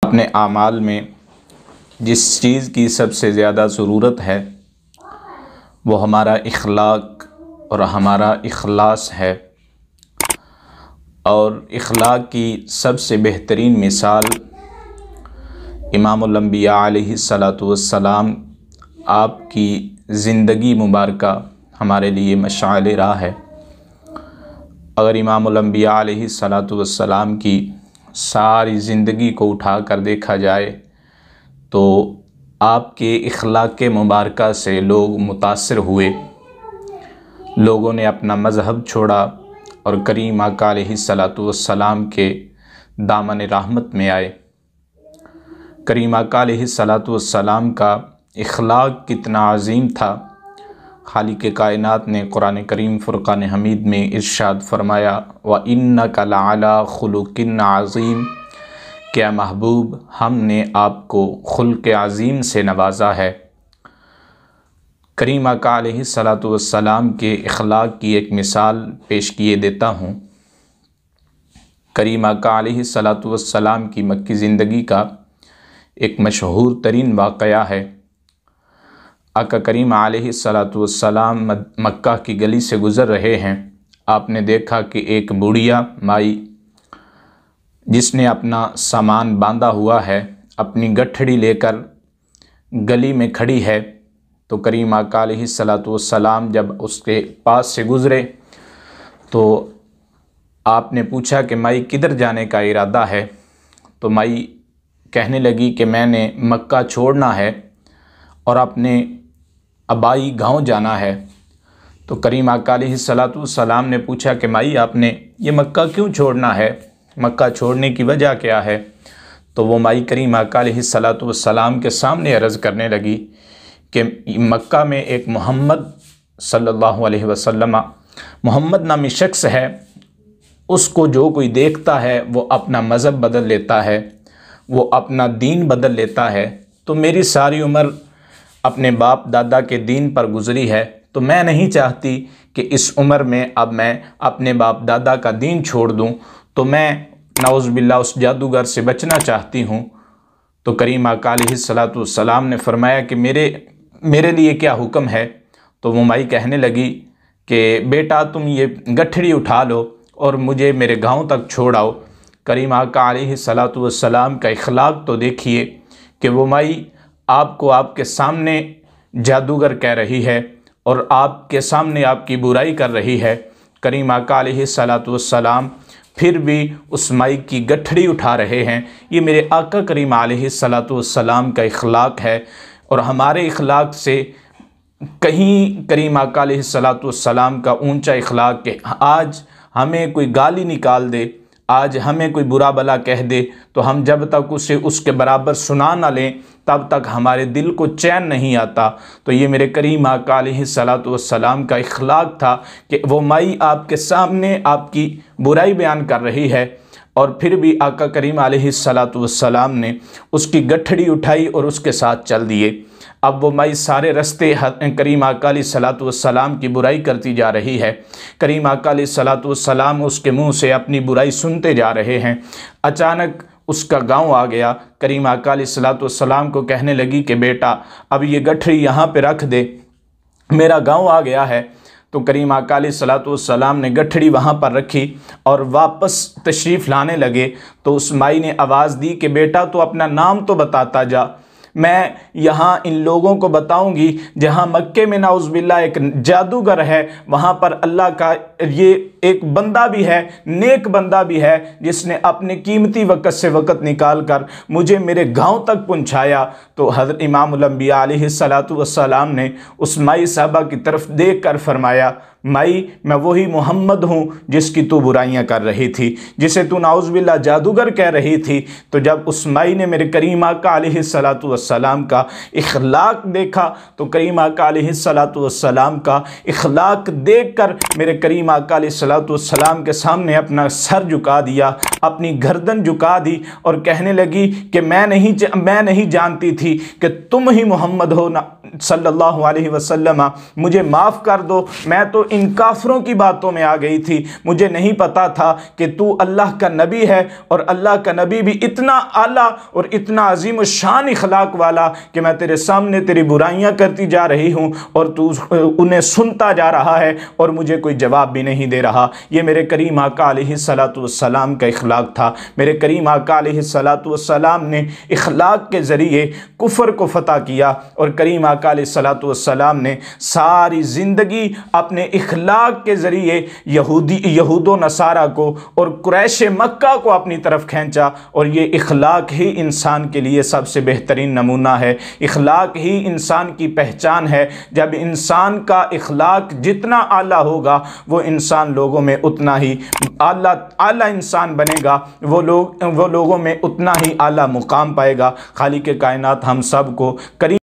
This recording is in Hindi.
अपने आमाल में जिस चीज़ की सबसे ज़्यादा ज़रूरत है वो हमारा इखलाक और हमारा इखलास है। और इखलाक की सबसे बेहतरीन मिसाल इमामुल अंबिया अलैहिस्सलातु वस्सलाम आपकी ज़िंदगी मुबारका हमारे लिए मशाअल राह है। अगर इमामुल अंबिया अलैहिस्सलातु वस्सलाम की सारी ज़िंदगी को उठा कर देखा जाए तो आपके इखलाक के मुबारका से लोग मुतासिर हुए, लोगों ने अपना मज़हब छोड़ा और करीम आका अलैहिस्सलातु वस्सलाम के दामन रहमत में आए। करीम आका अलैहिस्सलातु वस्सलाम का इखलाक कितना अज़ीम था, खालिक़ कायनात ने कुरान करीम फ़ुरक़ान हमीद में इरशाद फरमाया, व इन्नका लअला खुलुक़िन अज़ीम, क्या महबूब हमने आपको खुल्क़ अज़ीम से नवाज़ा है। करीम आका अलैहिस्सलातु वस्सलाम के इखलाक की एक मिसाल पेश किए देता हूँ। करीम आका अलैहिस्सलातु वस्सलाम की मक्की ज़िंदगी का एक मशहूर तरीन वाक़या है। आका करीम अलैहिस्सलातु वस्सलाम मक्का की गली से गुज़र रहे हैं। आपने देखा कि एक बुढ़िया माई जिसने अपना सामान बांधा हुआ है अपनी गठड़ी लेकर गली में खड़ी है। तो करीम आका अलैहिस्सलातु वस्सलाम जब उसके पास से गुज़रे तो आपने पूछा कि माई किधर जाने का इरादा है। तो माई कहने लगी कि मैंने मक्का छोड़ना है और अपने आबाई गांव जाना है। तो करीम आका अलैहिस्सलातु वस्सलाम ने पूछा कि माई आपने ये मक्का क्यों छोड़ना है, मक्का छोड़ने की वजह क्या है। तो वो माई करीम आका अलैहिस्सलातु वस्सलाम के सामने अर्ज़ करने लगी कि मक्का में एक मोहम्मद सल्लल्लाहु अलैहि वसल्लम, मोहम्मद नामी शख्स है, उसको जो कोई देखता है वो अपना मज़हब बदल लेता है, वो अपना दीन बदल लेता है। तो मेरी सारी उम्र अपने बाप दादा के दीन पर गुज़री है, तो मैं नहीं चाहती कि इस उम्र में अब मैं अपने बाप दादा का दीन छोड़ दूं, तो मैं नाउज़ुबिल्लाह उस जादूगर से बचना चाहती हूं। तो करीम आका अलैहिस्सलातु वस्सलाम ने फरमाया कि मेरे लिए क्या हुक्म है। तो वो माई कहने लगी कि बेटा तुम ये गठड़ी उठा लो और मुझे मेरे गांव तक छोड़ आओ। करीम आका अलैहिस्सलातु वस्सलाम का इखलाक तो देखिए कि वो माई आपको आपके सामने जादूगर कह रही है और आपके सामने आपकी बुराई कर रही है। करीम आका अलैहिस्सलातु वस्सलाम फिर भी उस माई की गठड़ी उठा रहे हैं। ये मेरे आका करीम अलैहिस्सलातु वस्सलाम का इखलाक है। और हमारे इखलाक से कहीं करीम आका अलैहिस्सलातु वस्सलाम का ऊंचा इखलाक के आज हमें कोई गाली निकाल दे, आज हमें कोई बुरा भला कह दे, तो हम जब तक उसे उसके बराबर सुना ना लें तब तक हमारे दिल को चैन नहीं आता। तो ये मेरे करीम आका अलैहिस्सलातु वस्सलाम का इखलाक था कि वो माई आपके सामने आपकी बुराई बयान कर रही है और फिर भी आका करीम अलैहिस्सलातु वस्सलाम ने उसकी गठड़ी उठाई और उसके साथ चल दिए। अब वो माई सारे रास्ते करीम आका अलैहिस्सलातु वस्सलाम की बुराई करती जा रही है। करीम आका अलैहिस्सलातु वस्सलाम उसके मुंह से अपनी बुराई सुनते जा रहे हैं। अचानक उसका गांव आ गया। करीम आका अलैहिस्सलातु वस्सलाम को कहने लगी कि बेटा अब ये गठड़ी यहाँ पे रख दे, मेरा गांव आ गया है। तो करीम आका अलैहिस्सलातु वस्सलाम ने गठड़ी वहाँ पर रखी और वापस तशरीफ़ लाने लगे। तो उस माई ने आवाज़ दी कि बेटा तो अपना नाम तो बताता जा, मैं यहाँ इन लोगों को बताऊंगी जहाँ मक्के में नाउज़ुबिल्लाह एक जादूगर है, वहाँ पर अल्लाह का ये एक बंदा भी है, नेक बंदा भी है, जिसने अपने कीमती वक़्त से वक़्त निकाल कर मुझे मेरे गांव तक पहुँचाया। तो हज़रत इमामुल अंबिया अलैहिस्सलातु वस्सलाम ने उस माई साहबा की तरफ देख कर फरमाया, माई मैं वही मोहम्मद हूँ जिसकी तू बुराइयाँ कर रही थी, जिसे तू नाउज़ुबिल्लाह जादूगर कह रही थी। तो जब उस माई ने मेरे करीम आका अलैहिस्सलातु वस्सलाम का इखलाक देखा तो करीम आका अलैहिस्सलातु वस्सलाम का इखलाक देख कर मेरे करीम आका अलैहिस्सलातु वस्सलाम के सामने अपना सर झुका दिया, अपनी गर्दन झुका दी और कहने लगी कि मैं नहीं जानती थी कि तुम ही मोहम्मद हो ना सल्लल्लाहु अलैहि वसल्लम, मुझे माफ़ कर दो, मैं तो इन काफरों की बातों में आ गई थी। मुझे नहीं पता था कि तू अल्लाह का नबी है, और अल्लाह का नबी भी इतना आला और इतना अजीम शान इखलाक वाला कि मैं तेरे सामने तेरी बुराइयां करती जा रही हूँ और तू उन्हें सुनता जा रहा है और मुझे कोई जवाब भी नहीं दे रहा। ये मेरे करीम आका अलैहिस्सलातु वस्सलाम का इखलाक था। मेरे करीम आका अलैहिस्सलातु वस्सलाम ने इखलाक के ज़रिए कुफ़र को फ़तह किया, और करीम आका अलैहिस्सलातु वस्सलाम ने सारी ज़िंदगी अपने इखलाक के ज़रिए यहूदो नसारा को और कुरैश मक्का को अपनी तरफ खींचा। और ये इखलाक ही इंसान के लिए सबसे बेहतरीन नमूना है, इखलाक ही इंसान की पहचान है। जब इंसान का इखलाक जितना आला होगा वो इंसान लोगों में उतना ही आला इंसान बनेगा, वो लोगों में उतना ही आला मुकाम पाएगा। खालिक कायनात हम सब को करीम